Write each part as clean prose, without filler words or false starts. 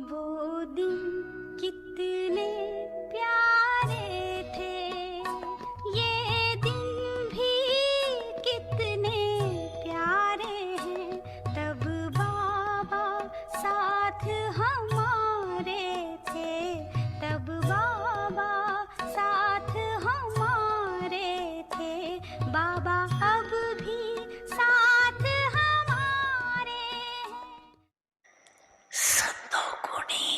वो दिन कितने प्यारे थे, ये दिन भी कितने प्यारे हैं। तब बाबा साथ हमारे थे, तब बाबा साथ हमारे थे। बाबा अब भी साथ हमारे हैं। सतोगुणी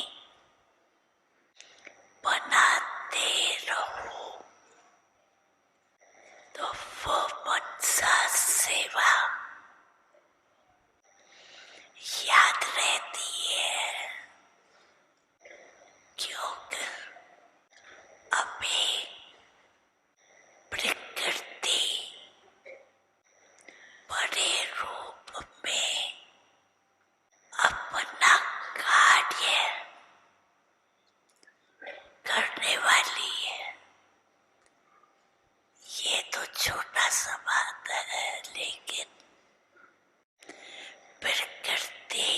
बनाते रहो तो वो मुझसा सेवा याद रहती है, क्योंकि अभी प्रकृति बड़े रूप में अपना कार्य करने वाली है। ये तो छोटा सा बात है, लेकिन प्रकृति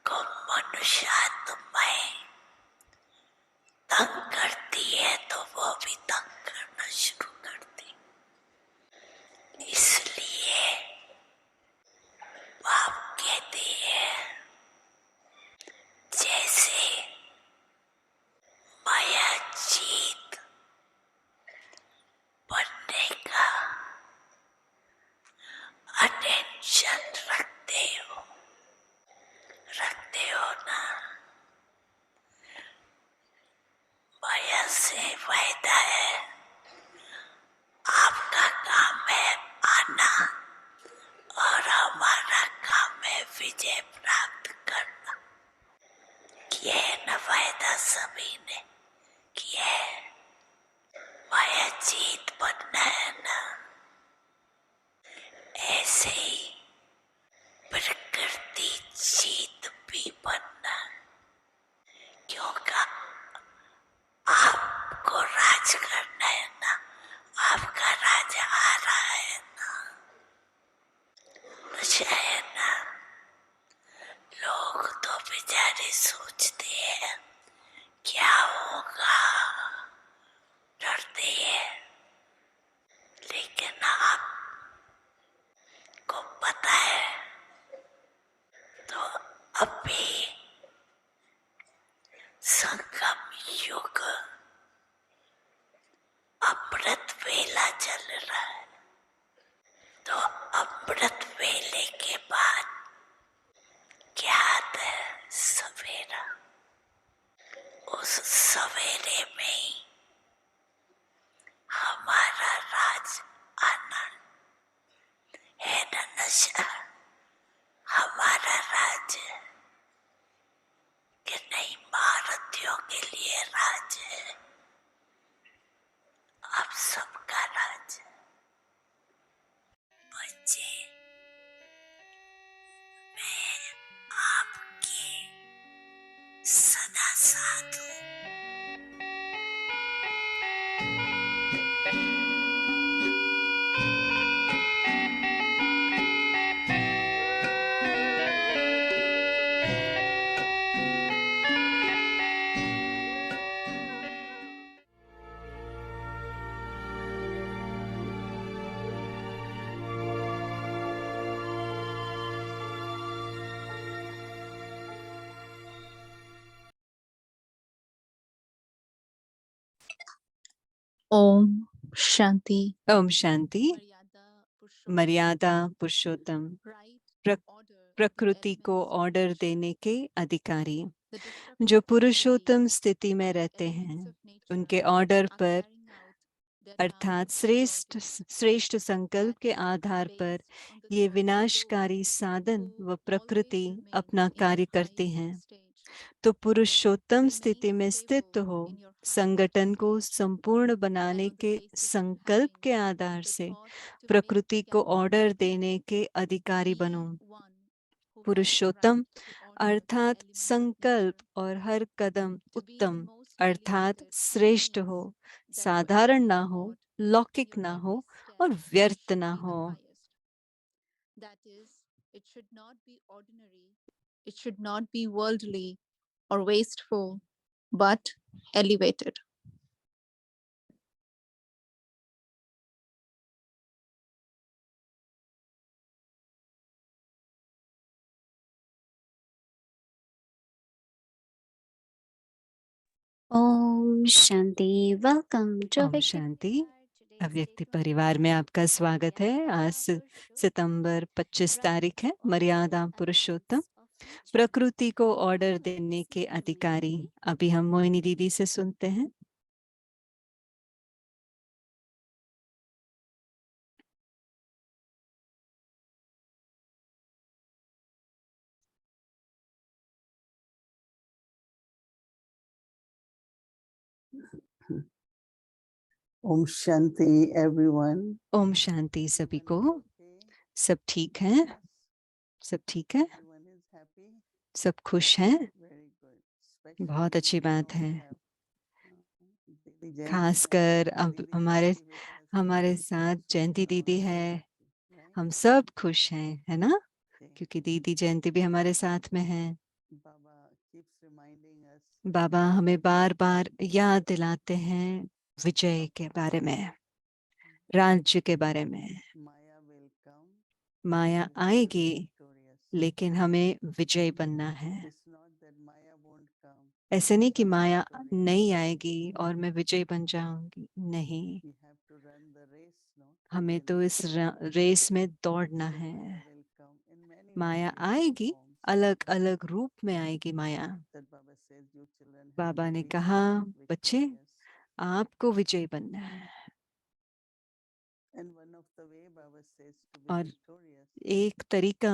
को मनुष्यात्माएं तंग करती है तो वो भी तंग करना शुरू करती। इसलिए बाप कहते हैं, जैसे माया जीत बनने का अटेंशन रखते हो ना। माया से फायदा है, आपका काम है आना और हमारा काम है विजय प्राप्त करना। किया है ना फायदा, सभी ने किया है। माया जीत बनना है ना। ऐसे ही प्रकृति जीत भी बनना, क्योंकि आपको राज करना है ना। आपका राज आ रहा है ना, नशा है ना। लोग तो बेचारे सोचते हैं क्या होगा, डरते हैं, लेकिन आपको पता है तो अभी संगम युग अमृत वेला चल रहा है। तो अमृत वेले के बाद क्या आता है? सवेरा। उस सवेरे में ही हमारा राज आना है ना। नशा हमारा राज है कि नहीं, महारथियों के लिए राज है। अब सबका राज है। बच्चे, मैं आपके सदा साथ हूँ। ओम शांति। ओम शांति। मर्यादा पुरुषोत्तम प्रकृति को ऑर्डर देने के अधिकारी जो पुरुषोत्तम स्थिति में रहते हैं, उनके ऑर्डर पर अर्थात श्रेष्ठ संकल्प के आधार पर ये विनाशकारी साधन व प्रकृति अपना कार्य करते हैं। तो पुरुषोत्तम स्थिति में स्थित हो संगठन को संपूर्ण बनाने के संकल्प के आधार से प्रकृति को ऑर्डर देने के अधिकारी बनो। पुरुषोत्तम अर्थात संकल्प और हर कदम उत्तम अर्थात श्रेष्ठ हो, साधारण ना हो, लौकिक ना हो और व्यर्थ ना हो। It should not be worldly or wasteful, but elevated. Om Shanti welcome to Om Shanti. अव्यक्ति परिवार में आपका स्वागत है। आज सितंबर 25 तारीख है। मर्यादा पुरुषोत्तम, प्रकृति को ऑर्डर देने के अधिकारी। अभी हम मोहिनी दीदी से सुनते हैं। Om Shanti, everyone. Om Shanti सभी को। सब ठीक है? सब ठीक है? Everyone is happy. सब खुश हैं? Very good. Especially बहुत अच्छी बात now है। we have, Didi Jayanti खासकर and अब Didi हमारे Jyoti with us. हमारे So साथ we जयंती are दीदी all है। happy, right? हम सब खुश हैं, है ना? Okay. क्योंकि दीदी जयंती भी हमारे साथ में है। Baba keeps reminding us बाबा हमें बार बार याद दिलाते हैं विजय के बारे में, राज्य के बारे में। Maya will come. Maya We have to be आएगी, victorious. लेकिन हमें विजय बनना है। It's not that Maya won't come. ऐसे नहीं कि I'm माया victorious. नहीं आएगी और मैं विजय बन जाऊंगी, नहीं। We have to run the race, no? हमें And तो इस रेस में दौड़ना so है। Maya will come in many, Maya many आएगी, forms. अलग अलग रूप में आएगी माया। That Baba says, you children have Baba to ने be कहा, बच्चे victorious. आपको विजय बनना है। And one of the way Baba says to be और victorious एक तरीका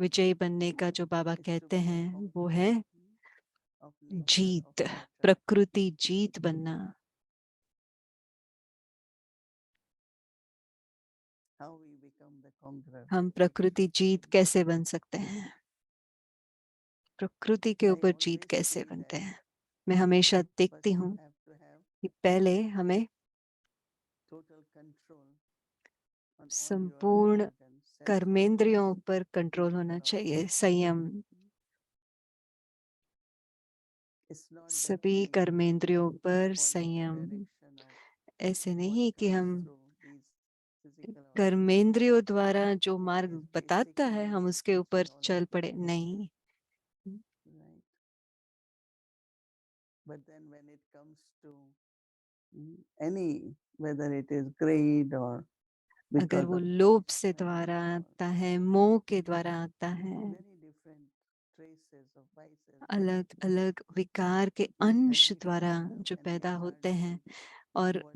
विजय बनने का जो बाबा is to कहते be a हैं वो है conqueror of nature, of Jeet, matter. प्रकृति जीत बनना। How we become the conqueror. हम प्रकृति जीत कैसे बन सकते हैं? प्रकृति के I ऊपर जीत always कैसे feel बनते that हैं? मैं हमेशा first देखती we हूँ have to have कि पहले हमें total control on all your संपूर्ण organs, sense कर्मेंद्रियों organs, पर कंट्रोल होना physical चाहिए, organs. संयम। It's not that सभी we कर्मेंद्रियों पर follow the संयम। direction of ऐसे what नहीं कि comes हम through these physical organs. कर्मेंद्रियों द्वारा जो मार्ग As बताता basic है needs हम उसके which ऊपर we all चल have to पड़े, fulfill, नहीं। right? But then when it comes to any, whether it is greed or अगर because वो of लोभ से envy द्वारा or आता है, मोह के द्वारा आता है, very different traces of vices, अलग अलग विकार के then अंश we द्वारा follow जो and पैदा होते हैं, according और what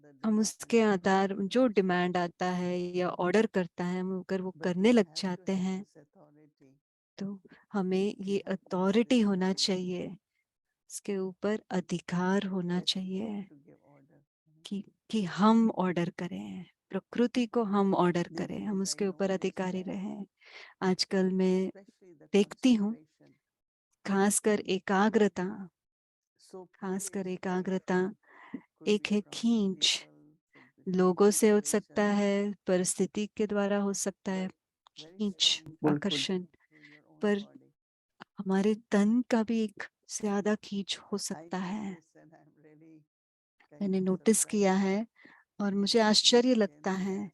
the हम demand उसके is. आधार जो डिमांड आता है या ऑर्डर करता है, हम अगर वो But करने we लग have to जाते have हैं, this authority. तो हमें We ये have to have authority this होना right चाहिए, इसके ऊपर अधिकार होना that we चाहिए have to give order. कि हम ऑर्डर करें, प्रकृति को हम ऑर्डर These करें, हम days I उसके ऊपर notice अधिकारी that रहें। आजकल मैं especially the देखती हूँ, concentration, खासकर एकाग्रता, so खासकर pulling एकाग्रता could एक be है from खींच, people, could be from लोगों से हो सकता situations, है, परिस्थिति के द्वारा हो सकता है, but very खींच, strong pull could आकर्षण, be through your own पर body. हमारे तन का भी एक ज्यादा खींच हो I सकता है। notice and I'm really kind मैंने of नोटिस किया surprised है और मुझे that आश्चर्य Didi लगता Jayanti है,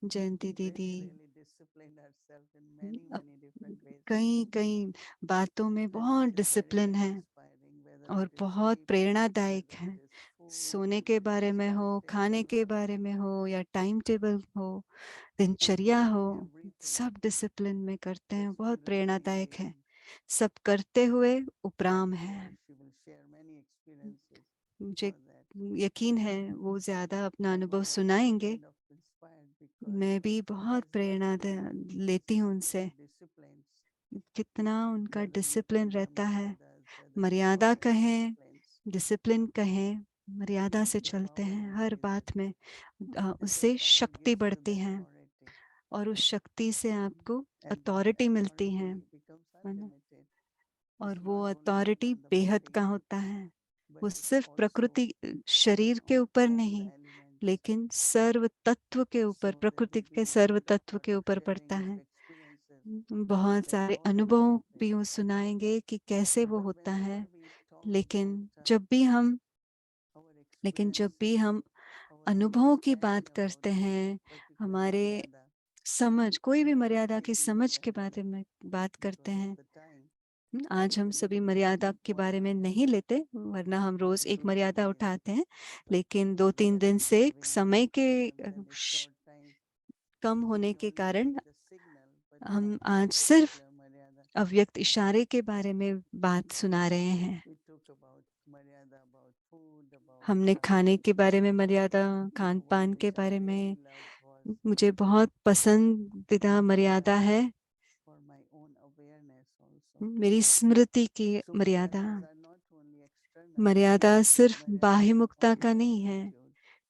has जयंती दीदी really disciplined herself in many, अब many different ways. कई कई बातों में And बहुत it is very, discipline very है inspiring, whether और it is बहुत sleep, प्रेरणादायक whether है। it is food, सोने के whether it बारे is में हो, खाने timetable, के बारे में हो, या टाइम टेबल हो, दिनचर्या हो, everything सब डिसिप्लिन में करते हैं, has बहुत been really प्रेरणादायक है। amazing. सब करते हुए I'm उपराम sure है। she will share many experiences मुझे for that. यकीन है वो ज्यादा अपना I'm अनुभव also सुनाएंगे। kind of inspired because मैं भी बहुत as प्रेरणा much as लेती हूँ they उनसे, are disciplines, कितना उनका whether we discipline call them रहता है। maradas, whether we मर्यादा call them कहें, disciplines, डिसिप्लिन कहें, मर्यादा से the चलते power हैं हर increases बात में, and that उससे power शक्ति gives you बढ़ती the है authority और उस शक्ति से आपको and that अथॉरिटी मिलती है, authority becomes है ना? unlimited. और It's वो not only authority on the बेहद body, का होता है। but वो it's सिर्फ also प्रकृति शरीर के on ऊपर all the नहीं, elements. लेकिन सर्व तत्व के ऊपर, So the प्रकृति Didi के and सर्व Baba तत्व are के ऊपर sharing पड़ता of है। experiences बहुत सारे अनुभव भी वो सुनाएंगे कि कैसे वो होता है। लेकिन जब भी हम अनुभवों की बात करते हैं, हमारे समझ, कोई भी मर्यादा की समझ के बारे में बात करते हैं, आज हम सभी मर्यादा के बारे में नहीं लेते, वरना हम रोज एक मर्यादा उठाते हैं। लेकिन 2-3 दिन से समय के कम होने के कारण हम आज सिर्फ अव्यक्त इशारे के बारे में बात सुना रहे हैं। हमने खाने के बारे में मर्यादा, खान पान के बारे में, मुझे बहुत पसंदीदा मर्यादा है मेरी स्मृति की मर्यादा। मर्यादा सिर्फ बाह्य मुक्ता का नहीं है,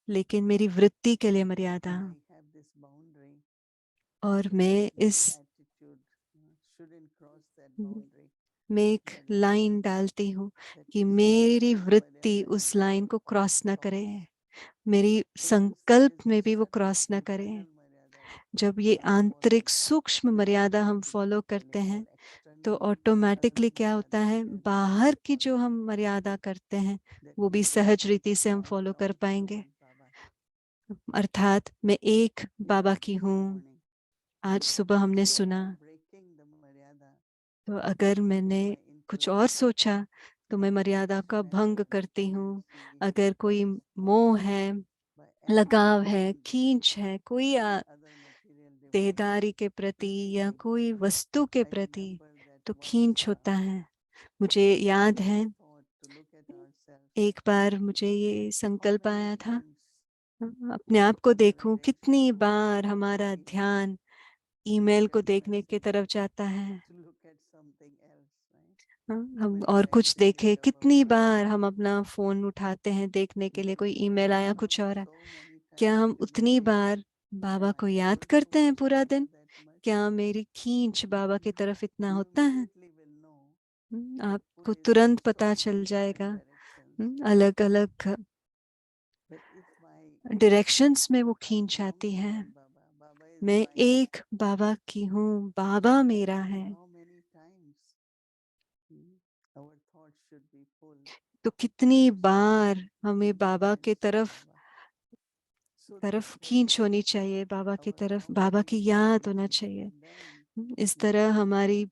लेकिन मेरी वृत्ति के लिए मर्यादा। और मैं एक लाइन डालती हूँ कि मेरी वृत्ति उस लाइन को क्रॉस न करे, मेरी संकल्प में भी वो क्रॉस न करे। जब ये आंतरिक सूक्ष्म मर्यादा हम फॉलो करते हैं, तो ऑटोमेटिकली क्या होता है, बाहर की जो हम मर्यादा करते हैं वो भी सहज रीति से हम फॉलो कर पाएंगे। अर्थात मैं एक बाबा की हूँ। आज सुबह हमने सुना, तो अगर मैंने कुछ और सोचा तो मैं मर्यादा का भंग करती हूँ। अगर कोई मोह है, लगाव है, खींच है, कोई देहदारी के प्रति या कोई वस्तु के प्रति, तो खींच होता है। मुझे याद है एक बार मुझे ये संकल्प आया था, अपने आप को देखूं, कितनी बार हमारा ध्यान ईमेल को देखने की तरफ जाता है। हम और कुछ देखे, कितनी बार हम अपना फोन उठाते हैं देखने के लिए, कोई ईमेल आया, कुछ और है। क्या हम उतनी बार बाबा को याद करते हैं पूरा दिन? क्या मेरी खींच बाबा की तरफ इतना होता है? आपको तुरंत पता चल जाएगा। अलग अलग डायरेक्शंस में वो खींच आती है। मैं एक बाबा की हूँ, बाबा मेरा है। तो कितनी बार हमें बाबा के तरफ खींच होनी चाहिए, बाबा की तरफ, बाबा की याद होना चाहिए। इस तरह हमारी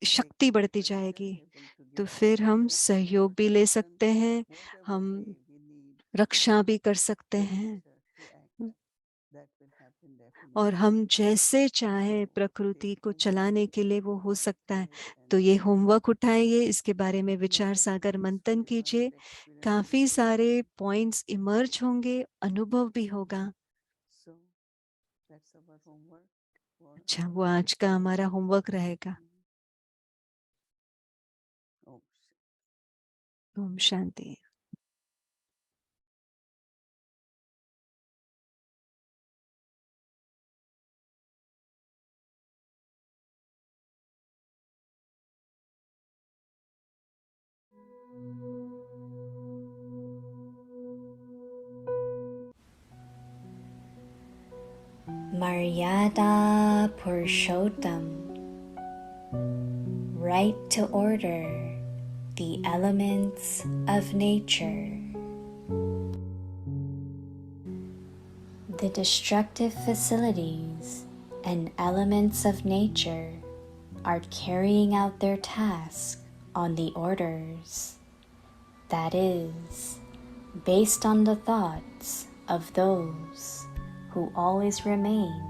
शक्ति बढ़ती जाएगी, तो फिर हम सहयोग भी ले सकते हैं, हम रक्षा भी कर सकते हैं, और हम जैसे चाहे प्रकृति को चलाने के लिए वो हो सकता है। तो ये होमवर्क उठाइए, इसके बारे में विचार सागर मंथन कीजिए, काफी सारे पॉइंट्स इमर्ज होंगे, अनुभव भी होगा। अच्छा, वो आज का हमारा होमवर्क रहेगा। Om Shanti. Maryada Purushottam, right to order the elements of nature. The destructive facilities and elements of nature are carrying out their task on the orders, that is, based on the thoughts of those who always remain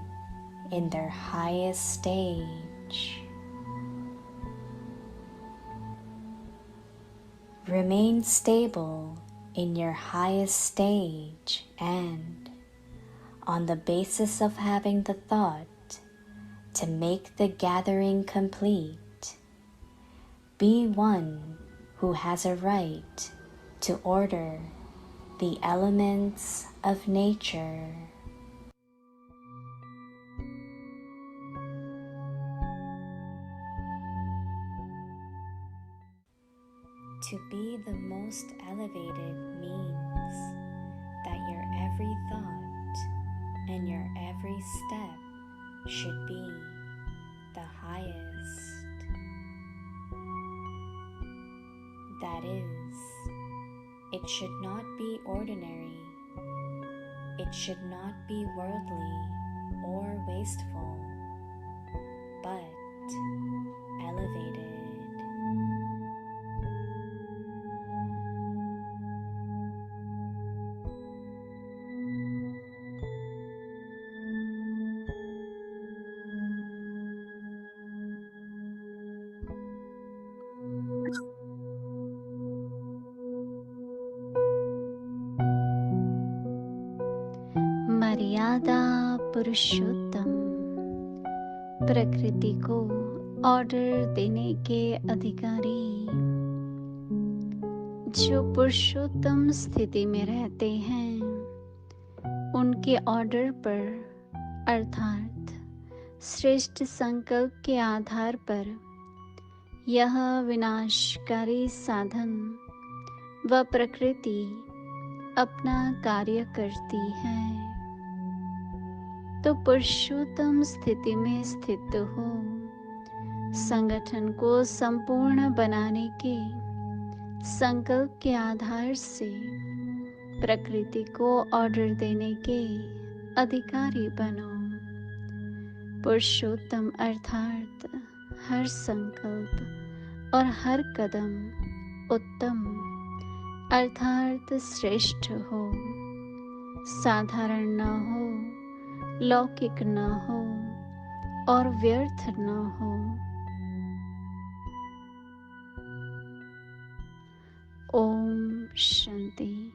in their highest stage. Remain stable in your highest stage, and on the basis of having the thought to make the gathering complete, be one who has a right to order the elements of nature. To be the most elevated means that your every thought and your every step should be the highest. That is, it should not be ordinary, it should not be worldly or wasteful, but elevated. मर्यादा पुरुषोत्तम, प्रकृति को order देने के अधिकारी, जो पुरुषोत्तम स्थिति में रहते हैं, उनके ऑर्डर पर अर्थात श्रेष्ठ संकल्प के आधार पर यह विनाशकारी साधन व प्रकृति अपना कार्य करती है। तो पुरुषोत्तम स्थिति में स्थित हो संगठन को संपूर्ण बनाने के संकल्प के आधार से प्रकृति को ऑर्डर देने के अधिकारी बनो। पुरुषोत्तम अर्थात हर संकल्प और हर कदम उत्तम अर्थात श्रेष्ठ हो, साधारण न हो, लौकिक न हो और व्यर्थ न हो। ओम शांति।